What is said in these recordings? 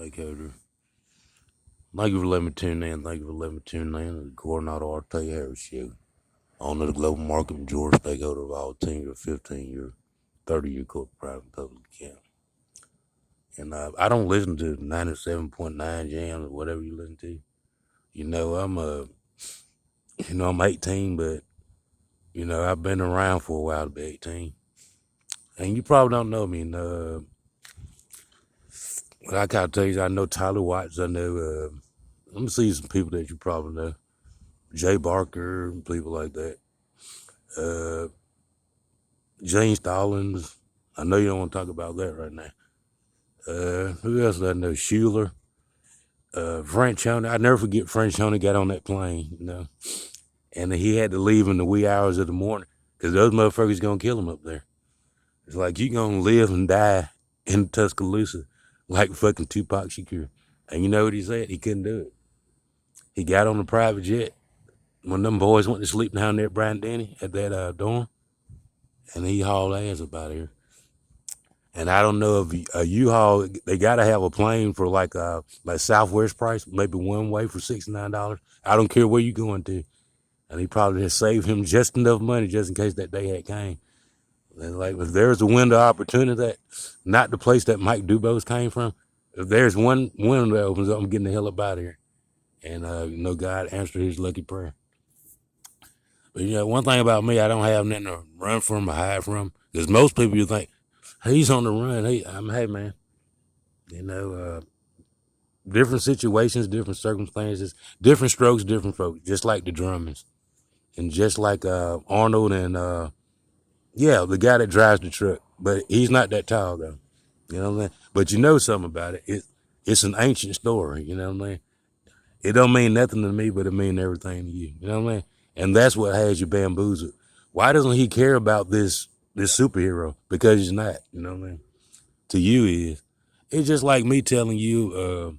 stakeholder. Thank you for letting me tune in. Thank you for letting me tune in. The Coronado Arte Harris Show. Owner of the global market majority stakeholder of all 10-year, 15-year, 30-year corporate private public account. And I don't listen to 97.9 jams or whatever you listen to. You know, I'm 18, but I've been around for a while to be 18. And you probably don't know me. But I gotta tell you, I know Tyler Watts. I know. Let me see some people that you probably know. Jay Barker, people like that. Uh, Gene Stallings. I know you don't want to talk about that right now. Who else do I know? Schuler. French Honey. I never forget French Honey got on that plane, and he had to leave in the wee hours of the morning because those motherfuckers gonna kill him up there. It's like you gonna live and die in Tuscaloosa like fucking Tupac Shakur. And you know what he said? He couldn't do it. He got on the private jet when them boys went to sleep down there at Brian Denny at that dorm, and he hauled ass up out of here. And I don't know if a U-Haul, they got to have a plane for like Southwest price, maybe one way for $69. I don't care where you going to. And he probably has saved him just enough money just in case that day had came. And like if there's a window of opportunity, that not the place that Mike Dubose came from, if there's one window that opens up, I'm getting the hell up out of here. And God answered his lucky prayer. But one thing about me, I don't have nothing to run from or hide from. Because most people, you think, he's on the run. Hey man, different situations, different circumstances, different strokes, different folks. Just like the Drummonds, and just like Arnold and the guy that drives the truck. But he's not that tall though. You know what I'm saying? But you know something about it. It's an ancient story. You know what I'm saying? It don't mean nothing to me, but it mean everything to you. You know what I mean? And that's what has you bamboozled. Why doesn't he care about this superhero? Because he's not. You know what I mean? To you, he is. It's just like me telling you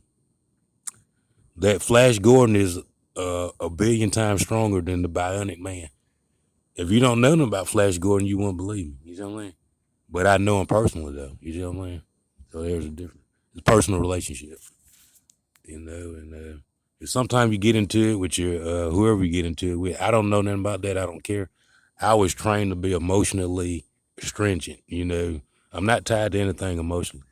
that Flash Gordon is a billion times stronger than the Bionic Man. If you don't know nothing about Flash Gordon, you won't believe me. You know what I mean? But I know him personally, though. You know what I mean? So there's a difference. It's a personal relationship. And sometimes you get into it with your whoever you get into it with. I don't know nothing about that. I don't care. I was trained to be emotionally stringent. I'm not tied to anything emotionally.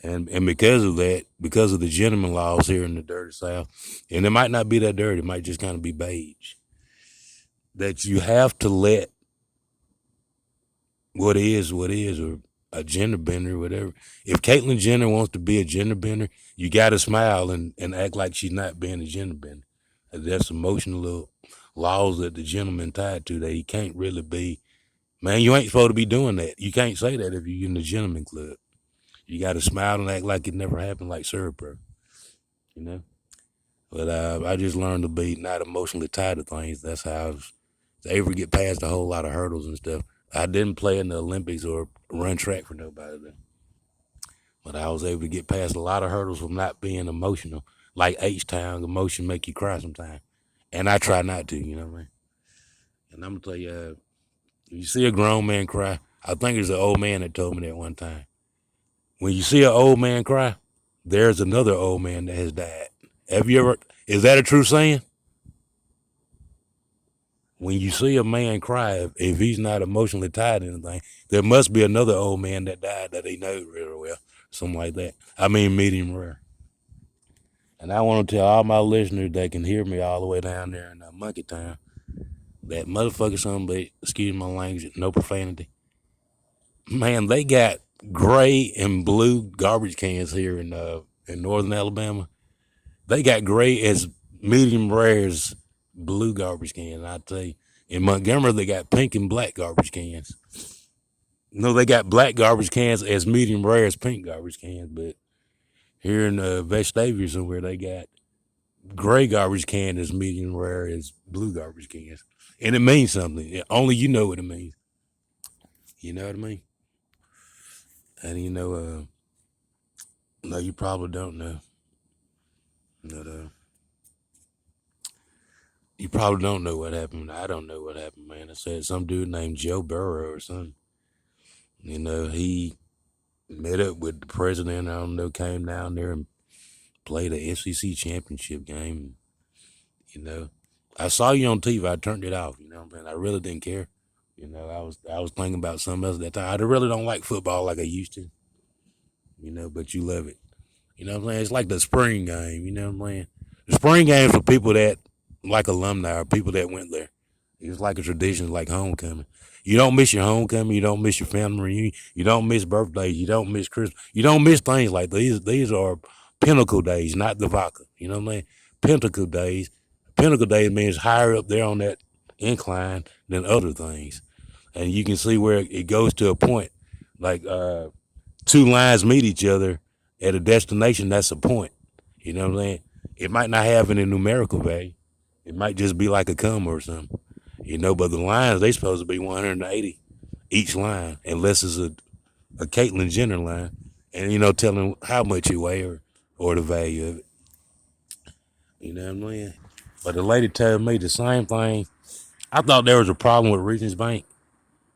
And because of that, because of the gentleman laws here in the dirty South, and it might not be that dirty, it might just kind of be beige, that you have to let what is, or a gender bender, or whatever. If Caitlyn Jenner wants to be a gender bender, you got to smile and act like she's not being a gender bender. That's emotional laws that the gentleman tied to that he can't really be. Man, you ain't supposed to be doing that. You can't say that if you're in the gentleman club. You got to smile and act like it never happened, like Serpro, you know. But I just learned to be not emotionally tied to things. That's how I was able to get past a whole lot of hurdles and stuff. I didn't play in the Olympics or run track for nobody, though. But I was able to get past a lot of hurdles from not being emotional. Like H-Town, emotion make you cry sometimes. And I try not to, you know what I mean? And I'm going to tell you, if you see a grown man cry, I think there's an old man that told me that one time. When you see an old man cry, there's another old man that has died. Is that a true saying? When you see a man cry, if he's not emotionally tied to anything, there must be another old man that died that he knows really well. Something like that. I mean, medium rare. And I want to tell all my listeners that can hear me all the way down there in Monkey Town, that motherfucker somebody, excuse my language, no profanity. Man, they got gray and blue garbage cans here in northern Alabama. They got gray as medium rare as blue garbage cans. I tell you, in Montgomery they got pink and black garbage cans. No, they got black garbage cans as medium rare as pink garbage cans. But here in Vestavia somewhere they got gray garbage can as medium rare as blue garbage cans, and it means something. Only you know what it means. You know what I mean? And no, you probably don't know. But, you probably don't know what happened. I don't know what happened, man. I said some dude named Joe Burrow or something. He met up with the president. I don't know, came down there and play the SEC championship game. You know, I saw you on TV. I turned it off. You know what I'm saying? I really didn't care. You know, I was thinking about something else at that time. I really don't like football like I used to. You know, but you love it. You know what I'm saying? It's like the spring game. You know what I'm saying? The spring game for people that like alumni or people that went there. It's like a tradition, like homecoming. You don't miss your homecoming. You don't miss your family reunion. You don't miss birthdays. You don't miss Christmas. You don't miss things like these. These are pinnacle days, not the vodka. You know what I'm saying? Pinnacle days. Pinnacle days means higher up there on that incline than other things. And you can see where it goes to a point. Like two lines meet each other at a destination, that's a point. You know what I'm saying? It might not have any numerical value. It might just be like a comma or something. You know, but the lines, they supposed to be 180 each line, unless it's a Caitlyn Jenner line. And, you know, telling how much you weigh or the value of it. You know what I'm saying? But the lady told me the same thing. I thought there was a problem with Regions Bank.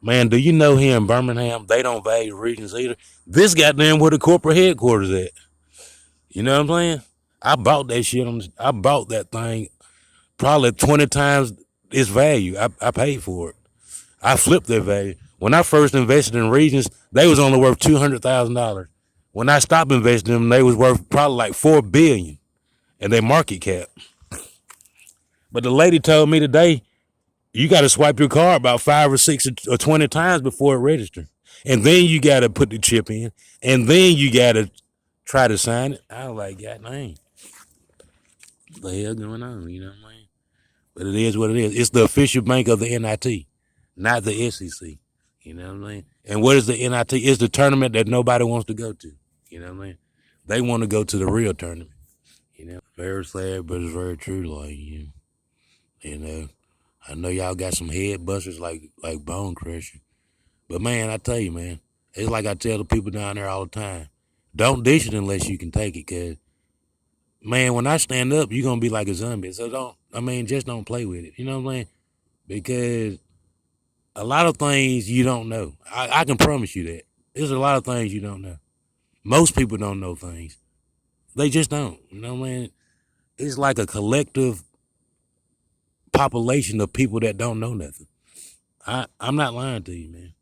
Man, do you know here in Birmingham, they don't value Regions either? This goddamn where the corporate headquarters at. You know what I'm saying? I bought that shit. I bought that thing probably 20 times its value. I paid for it. I flipped their value. When I first invested in Regions, they was only worth $200,000. When I stopped investing in them, they was worth probably like $4 billion in their market cap. But the lady told me today, you got to swipe your card about 5 or 6 or 20 times before it registers. And then you got to put the chip in. And then you got to try to sign it. I was like, God dang. What the hell going on? You know what I mean? But it is what it is. It's the official bank of the NIT, not the SEC. You know what I mean? And what is the NIT? It's the tournament that nobody wants to go to. You know what I mean? They want to go to the real tournament. You know, very sad, but it's very true. Like you know, I know y'all got some head busters like Bone Crusher, but man, I tell you, man, it's like I tell the people down there all the time: don't dish it unless you can take it, cause man, when I stand up, you're gonna be like a zombie. So just don't play with it. You know what I'm saying? Because a lot of things you don't know. I can promise you that. There's a lot of things you don't know. Most people don't know things. They just don't. You know what I mean? It's like a collective population of people that don't know nothing. I'm not lying to you, man.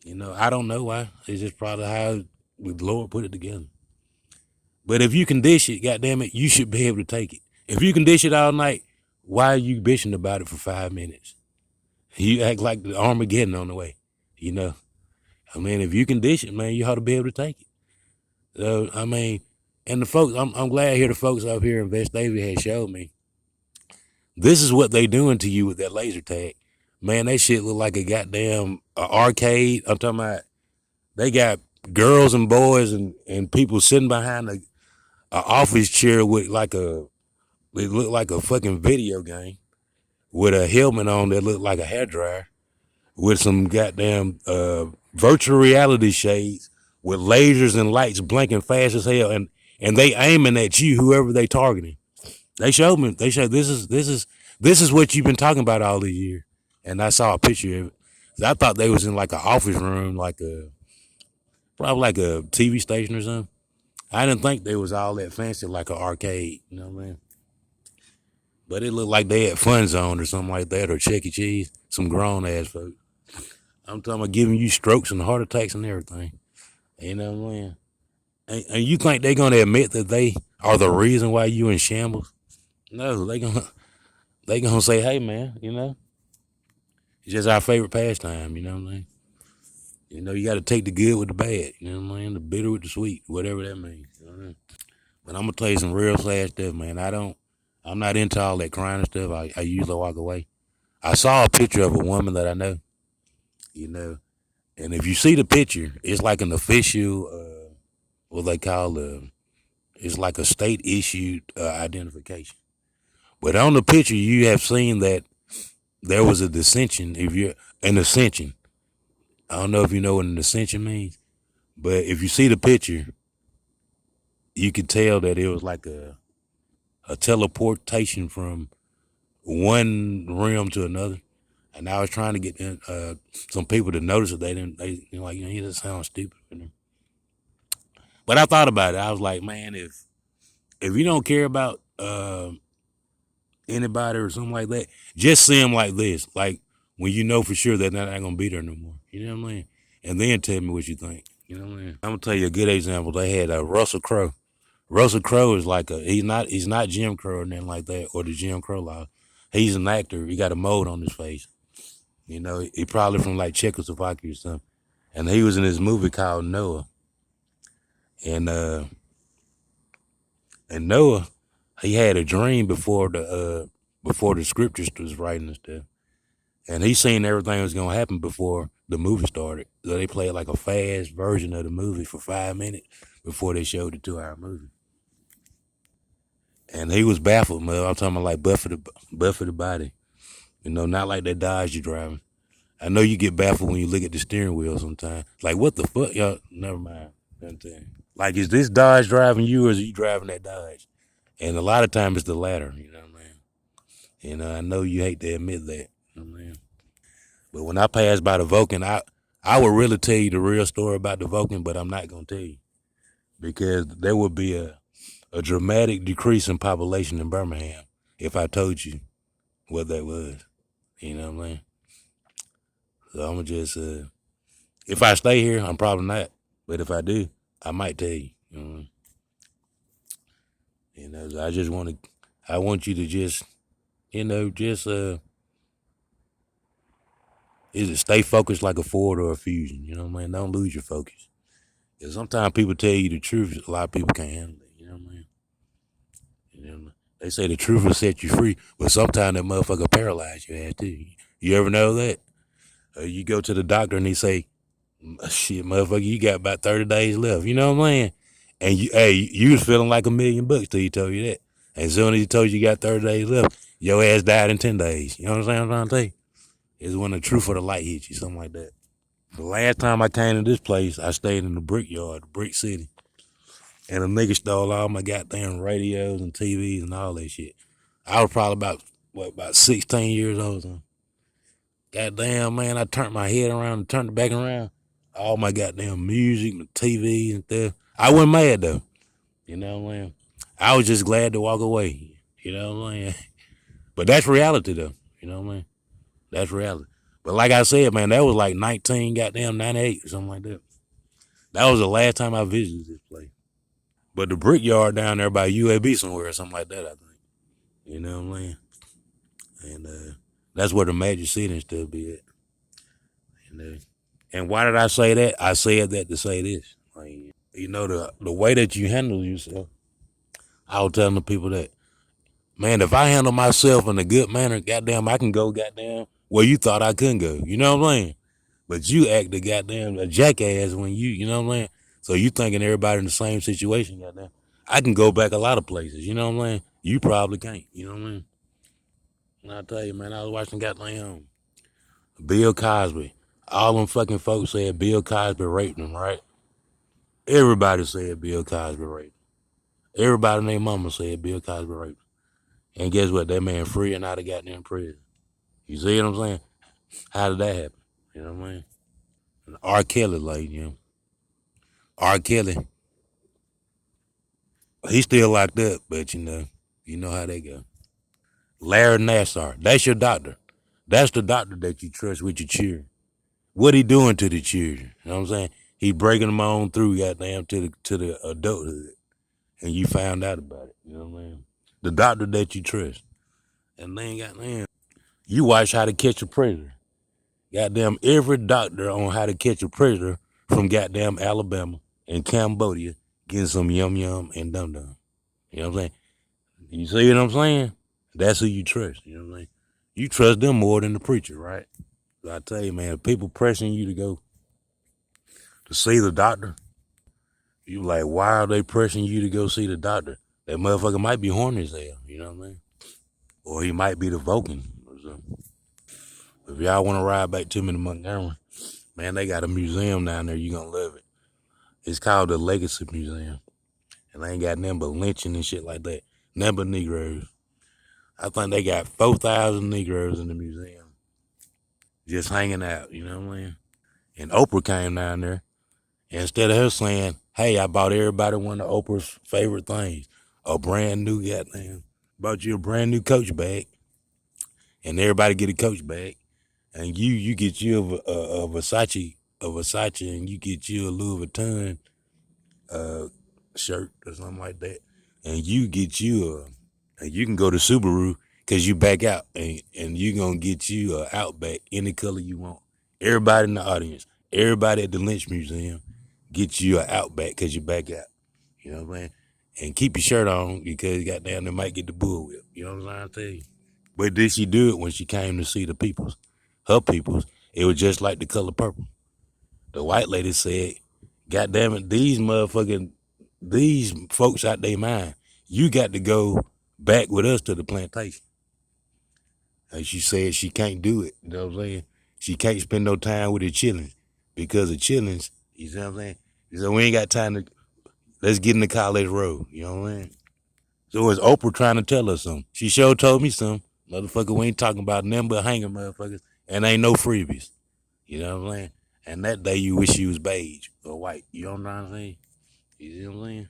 You know, I don't know why. It's just probably how the Lord put it together. But if you can dish it, goddamn it, you should be able to take it. If you can dish it all night, why are you bitching about it for 5 minutes? You act like the Armageddon on the way. You know, I mean, if you can dish it, man, you ought to be able to take it. So I mean, and the folks, I'm glad to hear the folks up here in Vestavia had showed me. This is what they doing to you with that laser tag. Man, that shit look like a goddamn arcade. I'm talking about they got girls and boys and people sitting behind a office chair with it looked like a fucking video game with a helmet on that looked like a hairdryer with some goddamn virtual reality shades with lasers and lights blinking fast as hell and they aiming at you, whoever they targeting. They showed me. They showed this is what you've been talking about all these years. And I saw a picture of it. I thought they was in like an office room, probably like a TV station or something. I didn't think they was all that fancy like an arcade. You know what I mean? But it looked like they had Fun Zone or something like that, or Chuck E. Cheese. Some grown ass folks. I'm talking about giving you strokes and heart attacks and everything. You know what I mean? And you think they're gonna admit that they are the reason why you in shambles? No, they gonna say, hey man, you know, it's just our favorite pastime. You know what I mean? You know, you got to take the good with the bad. You know what I mean? The bitter with the sweet, whatever that means. You know what I mean? But I'm gonna tell you some real sad stuff, man. I'm not into all that crying and stuff. I usually walk away. I saw a picture of a woman that I know, you know, and if you see the picture, it's like an official, what they call it's like a state issued identification. But on the picture, you have seen that there was a dissension. If you're an ascension, I don't know if you know what an ascension means, but if you see the picture, you could tell that it was like a teleportation from one realm to another. And I was trying to get some people to notice it. They didn't. They like, you know, he just sounds stupid. But I thought about it. I was like, man, if you don't care about anybody or something like that, just see them like this. Like when you know for sure that they're not gonna be there no more. You know what I mean? And then tell me what you think. You know what I mean? I'm gonna tell you a good example. They had Russell Crowe. Russell Crowe is like he's not Jim Crow or nothing like that or the Jim Crow law. He's an actor. He got a mold on his face. You know, he probably from like Czechoslovakia or something. And he was in this movie called Noah. And Noah, he had a dream before the scriptures was writing and stuff. And he seen everything was gonna happen before the movie started. So they played like a fast version of the movie for 5 minutes before they showed the 2 hour movie. And he was baffled, man. I'm talking about like buff of the body. You know, not like that Dodge you driving. I know you get baffled when you look at the steering wheel sometimes. Like, what the fuck, y'all? Never mind. Like, is this Dodge driving you or is you driving that Dodge? And a lot of times it's the latter, you know what I mean? You know, I know you hate to admit that. You know what I mean? But when I pass by the Vulcan, I would really tell you the real story about the Vulcan, but I'm not going to tell you. Because there would be a dramatic decrease in population in Birmingham if I told you what that was. You know what I mean? So I'm going to just, if I stay here, I'm probably not. But if I do, I might tell you. You know, I want you to just, is it stay focused like a Ford or a Fusion? You know what I mean? Don't lose your focus. Because sometimes people tell you the truth, a lot of people can't handle it. You know what I mean? You know, they say the truth will set you free, but sometimes that motherfucker paralyze your ass too. You ever know that? You go to the doctor and he say, shit, motherfucker, you got about 30 days left. You know what I'm saying? And you was feeling like $1,000,000 till he told you that. And as soon as he told you got 30 days left, your ass died in 10 days. You know what I'm saying? I'm trying to tell you. It's when the truth or the light hits you, something like that. The last time I came to this place, I stayed in the Brickyard, the Brick City. And a nigga stole all my goddamn radios and TVs and all that shit. I was probably about 16 years old. So. Goddamn, man, I turned my head around and turned it back around. All my goddamn music, my TV and stuff. I wasn't mad though. You know what I mean? I was just glad to walk away. You know what I mean? But that's reality though. You know what I mean? That's reality. But like I said, man, that was like 98 or something like that. That was the last time I visited this place. But the Brickyard down there by UAB somewhere or something like that, I think. You know what I mean? And that's where the Magic City and stuff be at. And why did I say that? I said that to say this. Like, you know, the way that you handle yourself, I was telling the people that, man, if I handle myself in a good manner, goddamn, I can go goddamn where you thought I couldn't go. You know what I'm saying? But you act the goddamn a jackass when you know what I'm saying? So you thinking everybody in the same situation, goddamn. I can go back a lot of places, you know what I'm saying? You probably can't, you know what I mean? And I tell you, man, I was watching goddamn Bill Cosby. All them fucking folks said Bill Cosby raped him, right? Everybody said Bill Cosby raped him. Everybody and their mama said Bill Cosby raped him. And guess what? That man free and out of goddamn prison. You see what I'm saying? How did that happen? You know what I mean? And R. Kelly, like, you know. R. Kelly, he's still locked up, but you know how they go. Larry Nassar, that's your doctor. That's the doctor that you trust with your children. What he doing to the children? You know what I'm saying? He breaking them on through, goddamn, to the adulthood, and you found out about it. You know what I mean? The doctor that you trust, and then goddamn, you watch How to Catch a Predator. Goddamn, every doctor on How to Catch a Predator from goddamn Alabama and Cambodia getting some yum yum and dum dum. You know what I'm saying? You see what I'm saying? That's who you trust. You know what I'm saying? You trust them more than the preacher, right? So I tell you, man, if people pressing you to go to see the doctor, you like, why are they pressing you to go see the doctor? That motherfucker might be horny as hell, you know what I mean? Or he might be the Vulcan or something. If y'all want to ride back to me to Montgomery, man, they got a museum down there. You gonna love it. It's called the Legacy Museum. And they ain't got nothing but lynching and shit like that. Nothing but Negroes. I think they got 4,000 Negroes in the museum. Just hanging out, you know what I mean? And Oprah came down there. And instead of her saying, hey, I bought everybody one of Oprah's favorite things, a brand new goddamn, bought you a brand new Coach bag, and everybody get a Coach bag, and you get you a Versace, and you get you a Louis Vuitton shirt or something like that, and you get you and you can go to Subaru because you back out, and you gonna get you a Outback any color you want. Everybody in the audience, everybody at the Lynch Museum, get you a Outback because you back out. You know what I'm saying? And keep your shirt on because goddamn they might get the bullwhip. You know what I'm saying? But did she do it when she came to see the peoples? Her peoples, it was just like The Color Purple. The white lady said, God damn it, these folks out their mind. You got to go back with us to the plantation. And she said she can't do it. You know what I'm saying? She can't spend no time with the chillings because the chillings, you see what I'm saying? She said, we ain't got time to, let's get in the college road. You know what I'm saying? So it's Oprah trying to tell us something. She sure told me something. Motherfucker, we ain't talking about nothing but hanging motherfuckers. And ain't no freebies. You know what I'm saying? And that day you wish you was beige or white. You know what I'm saying? You see what I'm saying?